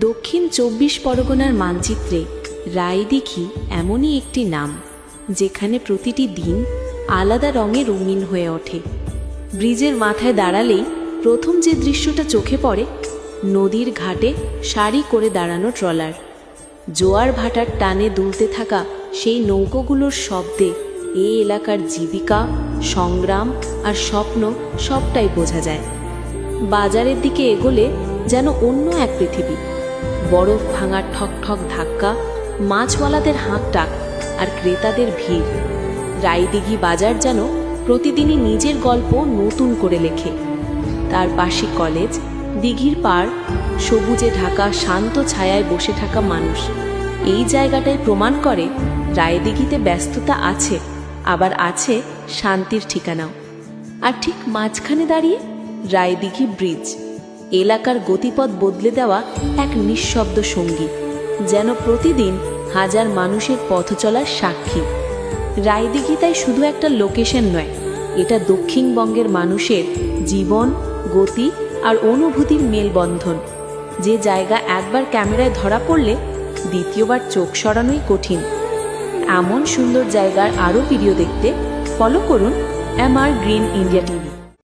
দক্ষিণ ২৪ পরগনার মানচিত্রে রায়দিঘি এমনই একটি নাম, যেখানে প্রতিটি দিন আলাদা রঙে রঙিন হয়ে ওঠে। ব্রিজের মাথায় দাঁড়ালেই প্রথম যে দৃশ্যটা চোখে পড়ে, নদীর ঘাটে সারি করে দাঁড়ানো ট্রলার, জোয়ার ভাটার টানে দুলতে থাকা সেই নৌকোগুলোর শব্দে এই এলাকার জীবিকা, সংগ্রাম আর স্বপ্ন সবটাই বোঝা যায়। বাজারের দিকে এগোলে যেন অন্য এক পৃথিবী। বরফ ভাঙার ঠক ঠক ধাক্কা, মাছওয়ালাদের হাঁকডাক আর ক্রেতাদের ভিড়। রায়দিঘি বাজার যেন প্রতিদিনই নিজের গল্প নতুন করে লেখে। তার পাশে কলেজ, দিঘির পাড়, সবুজে ঢাকা শান্ত ছায়ায় বসে থাকা মানুষ। এই জায়গাটাই প্রমাণ করে রায়দিঘিতে ব্যস্ততা আছে, আবার আছে শান্তির ঠিকানাও। আর ঠিক মাঝখানে দাঁড়িয়ে রায়দিঘি ব্রিজ, এলাকার গতিপথ বদলে দেওয়া এক নিঃশব্দ সঙ্গী, যেন প্রতিদিন হাজার মানুষের পথ চলার সাক্ষী। রায়দিঘি তাই শুধু একটা লোকেশন নয়, এটা দক্ষিণবঙ্গের মানুষের জীবন, গতি আর অনুভূতির মেলবন্ধন। যে জায়গা একবার ক্যামেরায় ধরা পড়লে দ্বিতীয়বার চোখ সরানোই কঠিন। এমন সুন্দর জায়গার আরও ভিডিও দেখতে ফলো করুন MR গ্রিন ইন্ডিয়া টিভি।